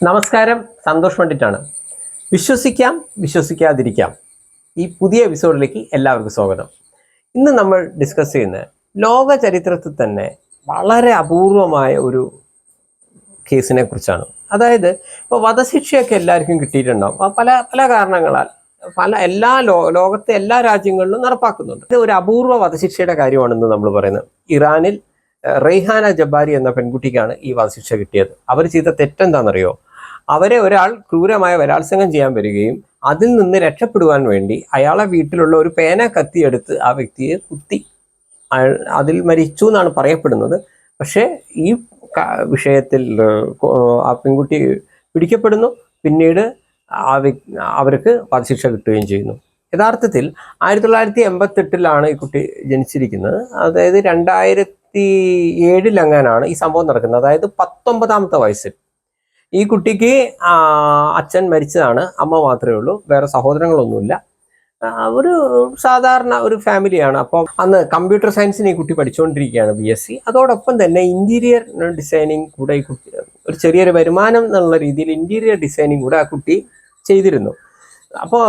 നമസ്കാരം, സന്തോഷ് പണ്ഡിറ്റാണ്. വിശ്വസിക്കാം, വിശ്വസിക്കാതിരിക്കാം. ഈ പുതിയ എപ്പിസോഡിലേക്ക് എല്ലാവർക്കും സ്വാഗതം. ഇന്ന് നമ്മൾ ഡിസ്കസ് ചെയ്യുന്നത് ലോക ചരിത്രത്തിൽ തന്നെ വളരെ അപൂർവമായ ഒരു കേസിനെ കുറിച്ചാണ്. അതായത് ഇപ്പോൾ വധശിക്ഷയൊക്കെ എല്ലാവർക്കും കിട്ടിയിട്ടുണ്ടാവും, പല പല കാരണങ്ങളാൽ ലോകത്തെ എല്ലാ രാജ്യങ്ങളിലും നടപ്പാക്കുന്നുണ്ട്. ഇത് ഒരു അപൂർവ വധശിക്ഷയുടെ കാര്യമാണെന്ന് നമ്മൾ പറയുന്നത്. ഇറാനിൽ റെയ്ഹാന ജബ്ബാരി എന്ന പെൺകുട്ടിക്കാണ് ഈ വധശിക്ഷ കിട്ടിയത്. അവർ ചെയ്ത തെറ്റെന്താണെന്നറിയോ? അവരെ ഒരാൾ ക്രൂരമായ ബലാത്സംഗം ചെയ്യാൻ വരികയും അതിൽ നിന്ന് രക്ഷപ്പെടുവാൻ വേണ്ടി അയാളെ വീട്ടിലുള്ള ഒരു പേന കത്തിയെടുത്ത് ആ വ്യക്തിയെ കുത്തി അതിൽ മരിച്ചു എന്നാണ് പറയപ്പെടുന്നത്. പക്ഷേ ഈ വിഷയത്തിൽ ആ പെൺകുട്ടി പിടിക്കപ്പെടുന്നു. പിന്നീട് അവർക്ക് വധശിക്ഷ കിട്ടുകയും ചെയ്യുന്നു. യഥാർത്ഥത്തിൽ 1988 ഈ കുട്ടി ജനിച്ചിരിക്കുന്നത്. അതായത് 2007 അങ്ങാനാണ് ഈ സംഭവം നടക്കുന്നത്. അതായത് 19ാമത്തെ വയസ്സിൽ ഈ കുട്ടിക്ക് അച്ഛൻ മരിച്ചതാണ്, അമ്മ മാത്രമേ ഉള്ളൂ, വേറെ സഹോദരങ്ങളൊന്നുമില്ല. ഒരു സാധാരണ ഒരു ഫാമിലിയാണ്. അപ്പോൾ അന്ന് കമ്പ്യൂട്ടർ സയൻസിന് ഈ കുട്ടി പഠിച്ചുകൊണ്ടിരിക്കുകയാണ്, BSc. അതോടൊപ്പം തന്നെ ഇന്റീരിയർ ഡിസൈനിങ് കൂടെ ഈ കുട്ടി ഒരു ചെറിയൊരു വരുമാനം എന്നുള്ള രീതിയിൽ ഇന്റീരിയർ ഡിസൈനിങ് കൂടെ ആ കുട്ടി ചെയ്തിരുന്നു. അപ്പോൾ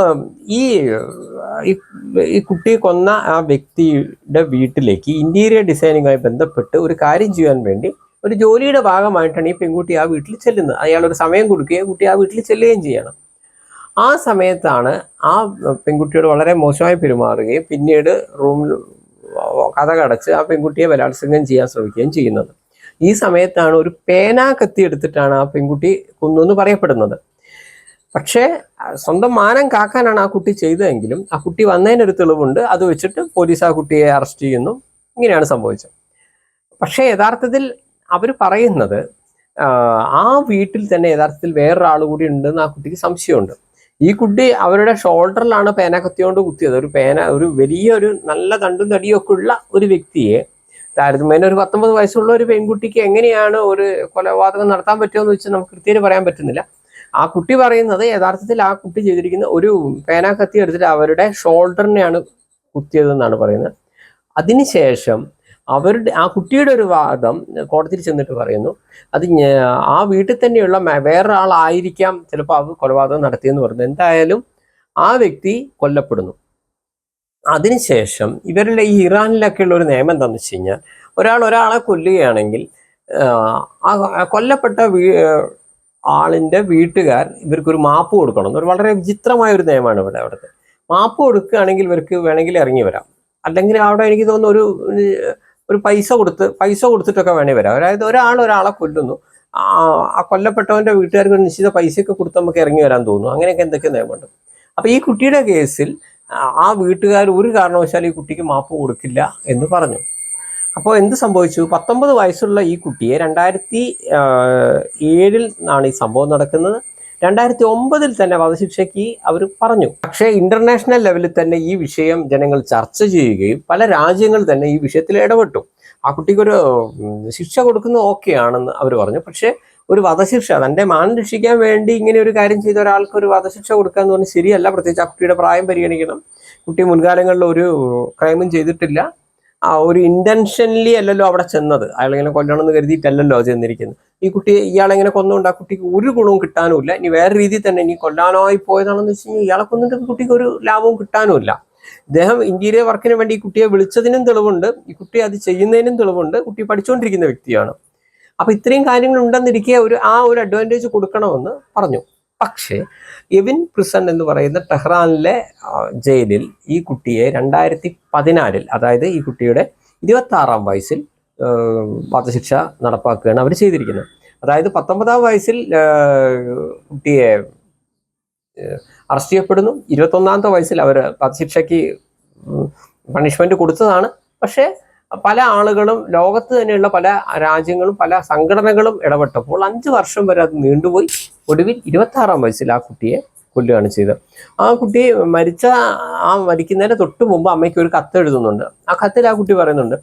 ഈ കുട്ടിയെ കൊന്ന ആ വ്യക്തിയുടെ വീട്ടിലേക്ക് ഇന്റീരിയർ ഡിസൈനിങ്ങുമായി ബന്ധപ്പെട്ട് ഒരു കാര്യം ചെയ്യാൻ വേണ്ടി ഒരു ജോലിയുടെ ഭാഗമായിട്ടാണ് ഈ പെൺകുട്ടി ആ വീട്ടിൽ ചെല്ലുന്നത്. അയാളൊരു സമയം കൊടുക്കുകയും കുട്ടി ആ വീട്ടിൽ ചെല്ലുകയും ചെയ്യണം. ആ സമയത്താണ് ആ പെൺകുട്ടിയോട് വളരെ മോശമായി പെരുമാറുകയും പിന്നീട് റൂമിൽ കതകടച്ച് ആ പെൺകുട്ടിയെ ബലാത്സംഗം ചെയ്യാൻ ശ്രമിക്കുകയും ചെയ്യുന്നത്. ഈ സമയത്താണ് ഒരു പേന കത്തി എടുത്തിട്ടാണ് ആ പെൺകുട്ടി കൊന്നെന്ന് പറയപ്പെടുന്നത്. പക്ഷേ സ്വന്തം മാനം കാക്കാനാണ് ആ കുട്ടി ചെയ്തതെങ്കിലും ആ കുട്ടി വന്നതിനൊരു തെളിവുണ്ട്. അത് വെച്ചിട്ട് പോലീസ് ആ കുട്ടിയെ അറസ്റ്റ് ചെയ്യുന്നു. ഇങ്ങനെയാണ് സംഭവിച്ചത്. പക്ഷേ യഥാർത്ഥത്തിൽ അവർ പറയുന്നത് ആ വീട്ടിൽ തന്നെ യഥാർത്ഥത്തിൽ വേറൊരാൾ കൂടി ഉണ്ടെന്ന് ആ കുട്ടിക്ക് സംശയമുണ്ട്. ഈ കുട്ടി അവരുടെ ഷോൾഡറിലാണ് പേന കത്തിയോണ്ട് കുത്തിയത്. ഒരു വലിയൊരു നല്ല തണ്ടും തടിയൊക്കെ ഉള്ള ഒരു വ്യക്തിയെ താരതമ്യേന ഒരു 19 വയസ്സുള്ള ഒരു പെൺകുട്ടിക്ക് എങ്ങനെയാണ് ഒരു കൊലപാതകം നടത്താൻ പറ്റുമെന്ന് വെച്ച് നമുക്ക് കൃത്യമായിട്ട് പറയാൻ പറ്റുന്നില്ല. ആ കുട്ടി പറയുന്നത് യഥാർത്ഥത്തിൽ ആ കുട്ടി ചെയ്തിരിക്കുന്ന ഒരു പേന കത്തി എടുത്തിട്ട് അവരുടെ ഷോൾഡറിനെയാണ് കുത്തിയതെന്നാണ് പറയുന്നത്. അതിനുശേഷം ആ കുട്ടിയുടെ ഒരു വാദം കോടതിയിൽ ചെന്നിട്ട് പറയുന്നു, അത് ആ വീട്ടിൽ തന്നെയുള്ള വേറൊരാളായിരിക്കാം ചിലപ്പോൾ അത് കൊലപാതകം നടത്തിയെന്ന് പറഞ്ഞു. എന്തായാലും ആ വ്യക്തി കൊല്ലപ്പെടുന്നു. അതിനുശേഷം ഇവരുടെ ഈ ഇറാനിലൊക്കെ ഉള്ള ഒരു നിയമം എന്താണെന്ന് വെച്ച് കഴിഞ്ഞാൽ, ഒരാളെ കൊല്ലുകയാണെങ്കിൽ ആ കൊല്ലപ്പെട്ട ആളിൻ്റെ വീട്ടുകാർ ഇവർക്കൊരു മാപ്പ് കൊടുക്കണം. ഒരു വളരെ വിചിത്രമായ ഒരു നിയമമാണ് അവിടുത്തെ. മാപ്പ് കൊടുക്കുകയാണെങ്കിൽ ഇവർക്ക് വേണമെങ്കിൽ ഇറങ്ങി വരാം. അല്ലെങ്കിൽ അവിടെ എനിക്ക് തോന്നുന്നു ഒരു പൈസ കൊടുത്തിട്ടൊക്കെ വേണേ വരാം. അതായത് ഒരാളെ കൊല്ലുന്നു, ആ കൊല്ലപ്പെട്ടവന്റെ വീട്ടുകാർക്ക് ഒരു നിശ്ചിത പൈസയൊക്കെ കൊടുത്ത് നമുക്ക് ഇറങ്ങി വരാൻ തോന്നുന്നു. അങ്ങനെയൊക്കെ എന്തൊക്കെ നിയമമുണ്ട്. അപ്പൊ ഈ കുട്ടിയുടെ കേസിൽ ആ വീട്ടുകാർ ഒരു കാരണവശാലും ഈ കുട്ടിക്ക് മാപ്പ് കൊടുക്കില്ല എന്ന് പറഞ്ഞു. അപ്പോൾ എന്ത് സംഭവിച്ചു? 19 വയസ്സുള്ള ഈ കുട്ടിയെ 2007 ഈ സംഭവം നടക്കുന്നത്. 2009 തന്നെ വധശിക്ഷയ്ക്ക് അവർ പറഞ്ഞു. പക്ഷേ ഇന്റർനാഷണൽ ലെവലിൽ തന്നെ ഈ വിഷയം ജനങ്ങൾ ചർച്ച ചെയ്യുകയും പല രാജ്യങ്ങൾ തന്നെ ഈ വിഷയത്തിൽ ഇടപെട്ടു. ആ കുട്ടിക്കൊരു ശിക്ഷ കൊടുക്കുന്നത് ഓക്കെ ആണെന്ന് അവർ പറഞ്ഞു. പക്ഷേ ഒരു വധശിക്ഷ, തൻ്റെ മാനം രക്ഷിക്കാൻ വേണ്ടി ഇങ്ങനെ ഒരു കാര്യം ചെയ്ത ഒരാൾക്ക് ഒരു വധശിക്ഷ കൊടുക്കുക എന്ന് പറഞ്ഞാൽ ശരിയല്ല. പ്രത്യേകിച്ച് ആ കുട്ടിയുടെ പ്രായം പരിഗണിക്കണം. കുട്ടി മുൻകാലങ്ങളിൽ ഒരു ക്രൈമും ചെയ്തിട്ടില്ല. ഒരു ഇന്റൻഷനലി അല്ലല്ലോ അവിടെ ചെന്നത്. അയാളെങ്ങനെ കൊല്ലണമെന്ന് കരുതിയിട്ടല്ലല്ലോ ചെന്നിരിക്കുന്നത്. ഈ കുട്ടി ഇയാളെങ്ങനെ കൊന്നുകൊണ്ട് ആ കുട്ടിക്ക് ഒരു ഗുണവും കിട്ടാനുമില്ല. ഇനി വേറെ രീതിയിൽ തന്നെ ഇനി കൊല്ലാനായി പോയതാണെന്ന് വെച്ച് കഴിഞ്ഞാൽ ഇയാളെ കൊന്നിട്ട് കുട്ടിക്ക് ഒരു ലാഭവും കിട്ടാനുമില്ല. ഇദ്ദേഹം ഇന്റീരിയർ വർക്കിന് വേണ്ടി ഈ കുട്ടിയെ വിളിച്ചതിനും തെളിവുണ്ട്, ഈ കുട്ടി അത് ചെയ്യുന്നതിനും തെളിവുണ്ട്. കുട്ടി പഠിച്ചുകൊണ്ടിരിക്കുന്ന വ്യക്തിയാണ്. അപ്പൊ ഇത്രയും കാര്യങ്ങൾ ഉണ്ടെന്നിരിക്കെ ആ ഒരു അഡ്വാൻറ്റേജ് കൊടുക്കണമെന്ന് പറഞ്ഞു. പക്ഷേ എവിൻ പ്രിസൺ എന്ന് പറയുന്ന ടെഹ്റാനിലെ ജയിലിൽ ഈ കുട്ടിയെ 2014, അതായത് ഈ കുട്ടിയുടെ 26ാം വയസ്സിൽ വധശിക്ഷ നടപ്പാക്കുകയാണ് അവർ ചെയ്തിരിക്കുന്നത്. അതായത് 19ാം വയസ്സിൽ കുട്ടിയെ അറസ്റ്റ് ചെയ്യപ്പെടുന്നു. 21ാമത്തെ വയസ്സിൽ അവർ വധശിക്ഷയ്ക്ക് പണിഷ്മെന്റ് കൊടുത്തതാണ്. പക്ഷേ പല ആളുകളും, ലോകത്ത് തന്നെയുള്ള പല രാജ്യങ്ങളും പല സംഘടനകളും ഇടപെട്ടപ്പോൾ 5 വർഷം വരെ അത് നീണ്ടുപോയി. ഒടുവിൽ 26ാം വയസ്സിൽ ആ കുട്ടിയെ കൊല്ലുകയാണ് ചെയ്തത്. ആ കുട്ടി മരിക്കുന്നതിന് തൊട്ട് മുമ്പ് അമ്മയ്ക്ക് ഒരു കത്ത് എഴുതുന്നുണ്ട്. ആ കത്തിൽ ആ കുട്ടി പറയുന്നുണ്ട്,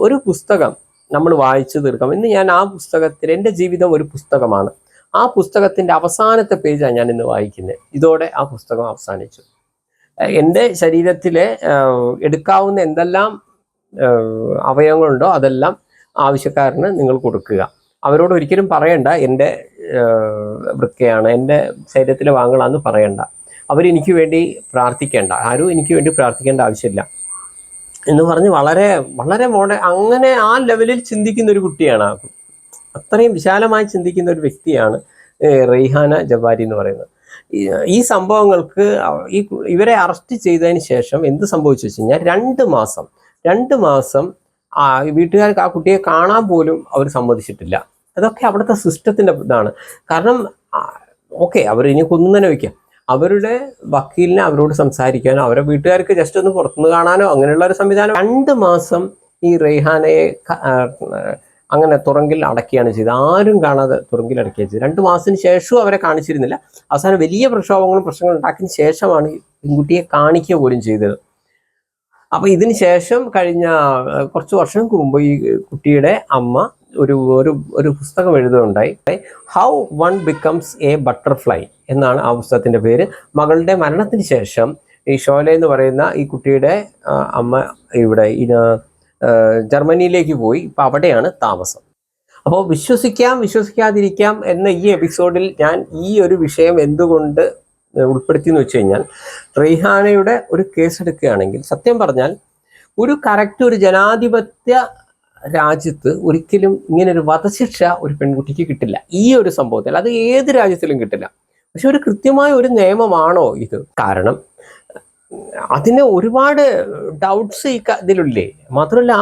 ഒരു പുസ്തകം നമ്മൾ വായിച്ചു തീർക്കാം. ഇന്ന് ഞാൻ ആ പുസ്തകത്തിൽ, എൻ്റെ ജീവിതം ഒരു പുസ്തകമാണ്, ആ പുസ്തകത്തിൻ്റെ അവസാനത്തെ പേജാണ് ഞാൻ ഇന്ന് വായിക്കുന്നത്. ഇതോടെ ആ പുസ്തകം അവസാനിച്ചു. എൻ്റെ ശരീരത്തിലെ എടുക്കാവുന്ന എന്തെല്ലാം അവയവങ്ങളുണ്ടോ അതെല്ലാം ആവശ്യക്കാരന് നിങ്ങൾ കൊടുക്കുക. അവരോട് ഒരിക്കലും പറയണ്ട എൻ്റെ വൃക്കയാണ്, എൻ്റെ ശരീരത്തിലെ ഭാഗങ്ങളാന്ന് പറയണ്ട, അവരെനിക്ക് വേണ്ടി പ്രാർത്ഥിക്കേണ്ട, ആരും എനിക്ക് വേണ്ടി പ്രാർത്ഥിക്കേണ്ട ആവശ്യമില്ല എന്ന് പറഞ്ഞ് വളരെ വളരെ അങ്ങനെ ആ ലെവലിൽ ചിന്തിക്കുന്ന ഒരു കുട്ടിയാണ്. അത്രയും വിശാലമായി ചിന്തിക്കുന്ന ഒരു വ്യക്തിയാണ് റെയ്ഹാന ജബാരി എന്ന് പറയുന്നത്. ഈ സംഭവങ്ങൾക്ക് ഇവരെ അറസ്റ്റ് ചെയ്തതിന് ശേഷം എന്ത് സംഭവിച്ചു വെച്ച് കഴിഞ്ഞാൽ 2 മാസം വീട്ടുകാർക്ക് ആ കുട്ടിയെ കാണാൻ പോലും അവർ സമ്മതിച്ചിട്ടില്ല. അതൊക്കെ അവിടുത്തെ സിസ്റ്റത്തിന്റെ ഇതാണ്. കാരണം ഓക്കെ, അവർ ഇനി കൊന്നു തന്നെ വയ്ക്കാം, അവരുടെ വക്കീലിനെ അവരോട് സംസാരിക്കാനോ അവരുടെ വീട്ടുകാർക്ക് ജസ്റ്റ് ഒന്ന് പുറത്തുനിന്ന് കാണാനോ അങ്ങനെയുള്ള ഒരു സംവിധാനം. 2 മാസം ഈ റെയ്ഹാനയെ അങ്ങനെ തുറങ്കിൽ അടക്കുകയാണ് ചെയ്തത്. ആരും കാണാതെ തുറങ്കിൽ അടക്കുകയാണ് ചെയ്തത്. 2 മാസത്തിന് ശേഷവും അവരെ കാണിച്ചിരുന്നില്ല. അവസാനം വലിയ പ്രശ്നങ്ങൾ ഉണ്ടാക്കിയതിന് ശേഷമാണ് ഈ പെൺകുട്ടിയെ കാണിക്കുക പോലും ചെയ്തത്. അപ്പൊ ഇതിന് ശേഷം കഴിഞ്ഞ കുറച്ച് വർഷങ്ങൾക്ക് മുമ്പ് ഈ കുട്ടിയുടെ അമ്മ ഒരു പുസ്തകം എഴുതുകയുണ്ടായി. How one becomes a butterfly എന്നാണ് ആ പുസ്തകത്തിന്റെ പേര്. മകളുടെ മരണത്തിന് ശേഷം ഈ ഷോല എന്ന് പറയുന്ന ഈ കുട്ടിയുടെ അമ്മ ഇവിടെ ജർമ്മനിയിലേക്ക് പോയി. ഇപ്പം അവിടെയാണ് താമസം. അപ്പോൾ വിശ്വസിക്കാതിരിക്കാം എന്ന ഈ എപ്പിസോഡിൽ ഞാൻ ഈ ഒരു വിഷയം എന്തുകൊണ്ട് ഉൾപ്പെടുത്തി എന്ന് വെച്ച് കഴിഞ്ഞാൽ, റെയ്ഹാനയുടെ ഒരു കേസ് എടുക്കുകയാണെങ്കിൽ സത്യം പറഞ്ഞാൽ ഒരു ജനാധിപത്യ രാജ്യത്ത് ഒരിക്കലും ഇങ്ങനെ ഒരു വധശിക്ഷ ഒരു പെൺകുട്ടിക്ക് കിട്ടില്ല. ഈ ഒരു സംഭവത്തിൽ അത് ഏത് രാജ്യത്തിലും കിട്ടില്ല. പക്ഷെ ഒരു കൃത്യമായ ഒരു നിയമമാണോ ഇത്? കാരണം അതിന് ഒരുപാട് ഡൗട്ട്സ് ഇതിലില്ലേ. മാത്രമല്ല,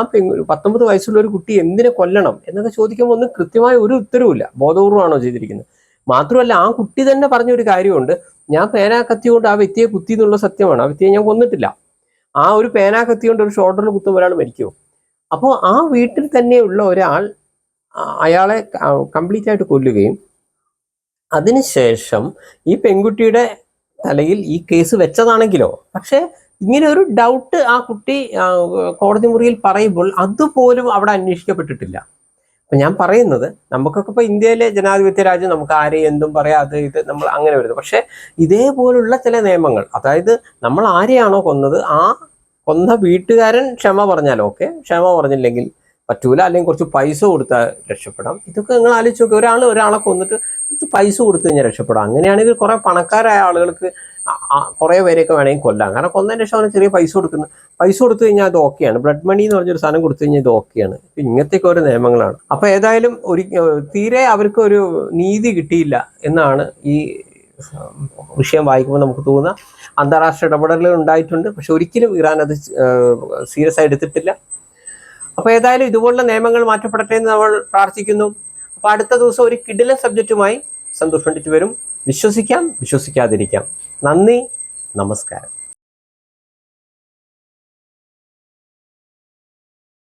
19 വയസ്സുള്ള ഒരു കുട്ടി എന്തിനെ കൊല്ലണം എന്നൊക്കെ ചോദിക്കുമ്പോൾ ഒന്നും കൃത്യമായ ഒരു ഉത്തരവില്ല. ബോധപൂർവമാണോ ചെയ്തിരിക്കുന്നത്? മാത്രമല്ല, ആ കുട്ടി തന്നെ പറഞ്ഞൊരു കാര്യമുണ്ട്, ഞാൻ പേനാക്കത്തി കൊണ്ട് ആ വ്യക്തിയെ കുത്തി എന്നുള്ള സത്യമാണ്. ആ വ്യക്തിയെ ഞാൻ കൊന്നിട്ടില്ല. ആ ഒരു പേനാക്കത്തി കൊണ്ട് ഒരു ഷോൾഡറിൽ കുത്തുമ്പോൾ ഒരാൾ മരിക്കുമോ? അപ്പോൾ ആ വീട്ടിൽ തന്നെയുള്ള ഒരാൾ അയാളെ കംപ്ലീറ്റ് ആയിട്ട് കൊല്ലുകയും അതിനുശേഷം ഈ പെൺകുട്ടിയുടെ തലയിൽ ഈ കേസ് വെച്ചതാണെങ്കിലോ, പക്ഷെ ഇങ്ങനെ ഒരു ഡൗട്ട് ആ കുട്ടി കോടതി മുറിയിൽ പറയുമ്പോൾ അതുപോലും അവിടെ അന്വേഷിക്കപ്പെട്ടിട്ടില്ല. അപ്പൊ ഞാൻ പറയുന്നത്, നമുക്കൊക്കെ ഇപ്പൊ ഇന്ത്യയിലെ ജനാധിപത്യ രാജ്യം, നമുക്ക് ആരെയും എന്തും പറയാം, അത് ഇത് നമ്മൾ അങ്ങനെ വരുന്നത്. പക്ഷെ ഇതേപോലുള്ള ചില നിയമങ്ങൾ, അതായത് നമ്മൾ ആരെയാണോ കൊന്നത് ആ കൊന്ന വീട്ടുകാരൻ ക്ഷമ പറഞ്ഞാൽ ഓക്കെ, ക്ഷമ പറഞ്ഞില്ലെങ്കിൽ പറ്റൂല, അല്ലെങ്കിൽ കുറച്ച് പൈസ കൊടുത്താൽ രക്ഷപ്പെടാം. ഇതൊക്കെ നിങ്ങൾ ആലോചിച്ച് നോക്കുക. ഒരാളെ കൊന്നിട്ട് കുറച്ച് പൈസ കൊടുത്തു കഴിഞ്ഞാൽ രക്ഷപ്പെടാം. അങ്ങനെയാണെങ്കിൽ കുറെ പണക്കാരായ ആളുകൾക്ക് കുറെ പേരെയൊക്കെ വേണമെങ്കിൽ കൊല്ലാം. കാരണം കൊന്നതിന് ശേഷം അവന് ചെറിയ പൈസ കൊടുത്തു കഴിഞ്ഞാൽ അത് ഓക്കെയാണ്. ബ്ലഡ് മണി എന്ന് പറഞ്ഞൊരു സാധനം കൊടുത്തു കഴിഞ്ഞാൽ ഇത് ഓക്കെയാണ്. ഇങ്ങനത്തെയൊക്കെ ഓരോ നിയമങ്ങളാണ്. അപ്പൊ ഏതായാലും തീരെ അവർക്ക് ഒരു നീതി കിട്ടിയില്ല എന്നാണ് ഈ വിഷയം വായിക്കുമ്പോൾ നമുക്ക് തോന്നുക. അന്താരാഷ്ട്ര ഇടപെടലുകൾ ഉണ്ടായിട്ടുണ്ട്, പക്ഷെ ഒരിക്കലും ഇറാൻ അത് സീരിയസ് ആയി എടുത്തിട്ടില്ല. അപ്പൊ ഏതായാലും ഇതുപോലുള്ള നിയമങ്ങൾ മാറ്റപ്പെടട്ടെ എന്ന് നമ്മൾ പ്രാർത്ഥിക്കുന്നു. അപ്പൊ അടുത്ത ദിവസം ഒരു കിടിലൻ സബ്ജക്റ്റുമായി സന്തോഷ് പണ്ഡിറ്റ് വരും. വിശ്വസിക്കാം, വിശ്വസിക്കാതിരിക്കാം. നന്ദി, നമസ്കാരം.